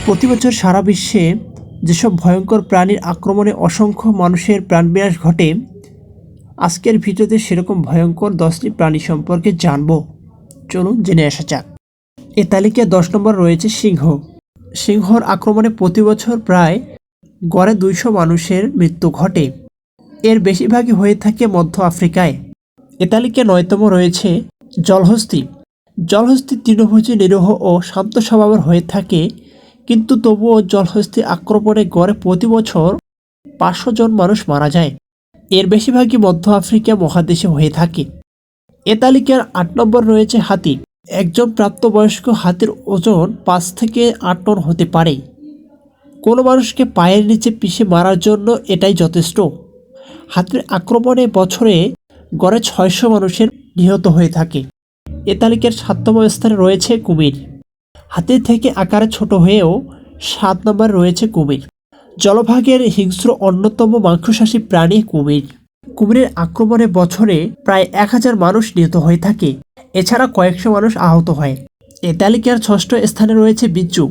প্রতি বছর সারা বিশ্বে যেসব ভয়ঙ্কর প্রাণীর আক্রমণে অসংখ্য মানুষের প্রাণবিনাশ ঘটে, আজকের ভিডিওতে সেরকম ভয়ঙ্কর 10টি প্রাণী সম্পর্কে জানব। চলুন জেনে আসা যাক। এ তালিকায় 10 নম্বর রয়েছে সিংহ। সিংহর আক্রমণে প্রতি বছর প্রায় গড়ে 200 মানুষের মৃত্যু ঘটে। এর বেশিরভাগই হয়ে থাকে মধ্য আফ্রিকায়। এ তালিকায় 9তম রয়েছে জলহস্তী। জলহস্তী তৃণভোজী, নিরীহ ও শান্ত স্বভাবের হয়ে থাকে, কিন্তু তবুও জলহস্তী আক্রমণে গড়ে প্রতি বছর 500 জন মানুষ মারা যায়। এর বেশিরভাগই মধ্য আফ্রিকা মহাদেশে হয়ে থাকে। এ তালিকার 8 নম্বর রয়েছে হাতি। একজন প্রাপ্তবয়স্ক হাতির ওজন 5 থেকে 8 টন হতে পারে। কোনো মানুষকে পায়ের নিচে পিষে মারার জন্য এটাই যথেষ্ট। হাতির আক্রমণে বছরে গড়ে 600 মানুষের নিহত হয়ে থাকে। এ তালিকার 7তম স্থানে রয়েছে কুমির। হাতির থেকে আকারে ছোট হয়েও 7 নম্বর রয়েছে কুমির। জলভাগের হিংস্র অন্যতম মাংসাশী প্রাণী কুমির। কুমিরের আক্রমণে বছরে প্রায় 1000 মানুষ নিহত হয়ে থাকে। এছাড়া কয়েকশো মানুষ আহত হয়। এ তালিকার 6ষ্ঠ স্থানে রয়েছে বিচ্ছু।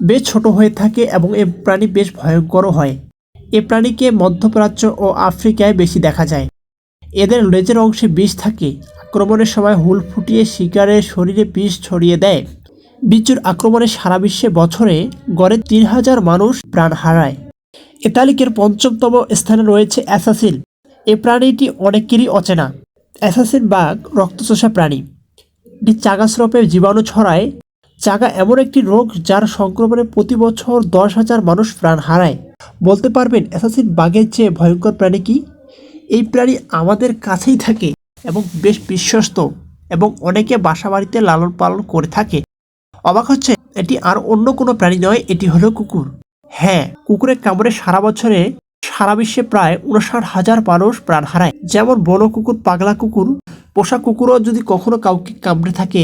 বেশ ছোট হয়ে থাকে এবং এ প্রাণী বেশ ভয়ঙ্করও হয়। এ প্রাণীকে মধ্যপ্রাচ্য ও আফ্রিকায় বেশি দেখা যায়। এদের লেজের অংশে বিষ থাকে। আক্রমণের সময় হুল ফুটিয়ে শিকারের শরীরে বিষ ছড়িয়ে দেয়। বিচ্ছুর আক্রমণে সারা বিশ্বে বছরে গড়ে 3000 মানুষ প্রাণ হারায়। এ তালিকার 5তম স্থানে রয়েছে অ্যাসাসিন। এ প্রাণীটি অনেকেরই অচেনা। অ্যাসাসিন বাঘ রক্তচোষা প্রাণী। এটি চাগাস্রোপে জীবাণু ছড়ায়। চাগা এমন একটি রোগ যার সংক্রমণে প্রতি বছর 10,000 মানুষ প্রাণ হারায়। বলতে পারবেন অ্যাসাসিন বাঘের চেয়ে ভয়ঙ্কর প্রাণী কি? এই প্রাণী আমাদের কাছেই থাকে এবং বেশ বিশ্বস্ত, এবং অনেকে বাসা বাড়িতে লালন পালন করে থাকে। অবাক হচ্ছে, এটি আর অন্য কোনো প্রাণী নয়, এটি হলো কুকুর। হ্যাঁ, কুকুরের কামড়ে সারা বছরে সারা বিশ্বে প্রায় 59,000 মানুষ প্রাণ হারায়। যেমন বনো কুকুর, পাগলা কুকুর, পোষা কুকুরও যদি কখনো কাউকে কামড়ে থাকে,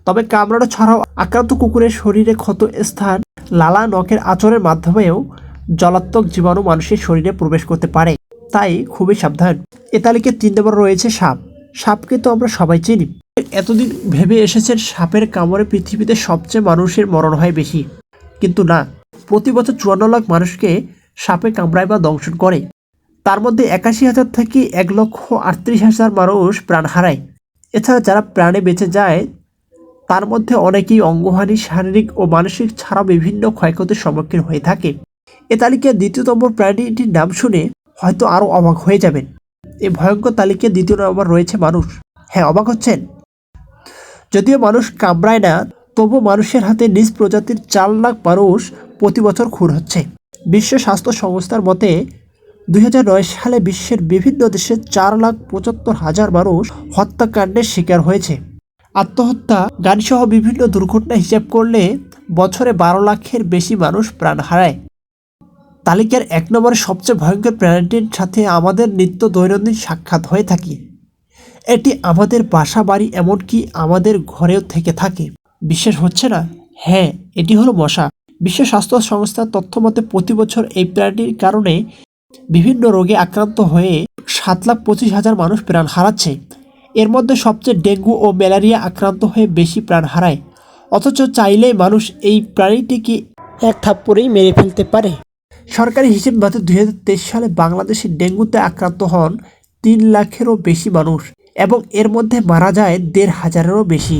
তবে কামড়ানো ছাড়াও আক্রান্ত কুকুরের শরীরে ক্ষত স্থান, লালা, নখের আঁচড়ের মাধ্যমেও জলাত্মক জীবাণু মানুষের শরীরে প্রবেশ করতে পারে। তাই খুবই সাবধান। এ তালিকায় 3 নম্বর রয়েছে সাপ। সাপকে তো আমরা সবাই চিনি। এতদিন ভেবে এসেছেন সাপের কামড়ে পৃথিবীতে সবচেয়ে মানুষের মরণ হয় বেশি, কিন্তু না। প্রতি বছর 54 লাখ মানুষকে সাপে কামড়ায় বা দংশন করে। তার মধ্যে 81,000 থেকে 1,38,000 মানুষ প্রাণ হারায়। এছাড়া যারা প্রাণে বেঁচে যায় তার মধ্যে অনেকেই অঙ্গহানি, শারীরিক ও মানসিক ছাড়াও বিভিন্ন ক্ষয়ক্ষতির সম্মুখীন হয়ে থাকে। এ তালিকায় 2তম প্রাণীটির নাম শুনে হয়তো আরও অবাক হয়ে যাবেন। এই ভয়ঙ্কর তালিকায় 2 নম্বর রয়েছে মানুষ। হ্যাঁ, অবাক হচ্ছেন? যদিও মানুষ কামড়ায় না, তবু মানুষের হাতে নিজ প্রজাতির 4 লাখ মানুষ প্রতি বছর খুন হচ্ছে। বিশ্ব স্বাস্থ্য সংস্থার মতে 2009 সালে বিশ্বের বিভিন্ন দেশে 4,75,000 মানুষ হত্যাকাণ্ডের শিকার হয়েছে। আত্মহত্যা, গানসহ বিভিন্ন দুর্ঘটনা হিসাব করলে বছরে 12 লাখের বেশি মানুষ প্রাণ হারায়। তালিকার 1 নম্বরে সবচেয়ে ভয়ঙ্কর প্রাণীটির সাথে আমাদের নিত্য দৈনন্দিন সাক্ষাৎ হয়ে থাকে। এটি আমাদের বাসা বাড়ি, এমনকি আমাদের ঘরেও থেকে থাকে। বিশ্বাস হচ্ছে না? হ্যাঁ, এটি হলো মশা। বিশ্ব স্বাস্থ্য সংস্থার তথ্য মতে প্রতি বছর এই প্রাণীর কারণে বিভিন্ন রোগে আক্রান্ত হয়ে 7,25,000 মানুষ প্রাণ হারাচ্ছে। এর মধ্যে সবচেয়ে ডেঙ্গু ও ম্যালেরিয়া আক্রান্ত হয়ে বেশি প্রাণ হারায়। অথচ চাইলেই মানুষ এই প্রাণীটিকে এক থাপ্পড়েই মেরে ফেলতে পারে। সরকারি হিসেব মতে 2023 সালে বাংলাদেশে ডেঙ্গুতে আক্রান্ত হন 3 লাখেরও বেশি মানুষ, এবং এর মধ্যে মারা যায় 1,500-এরও বেশি।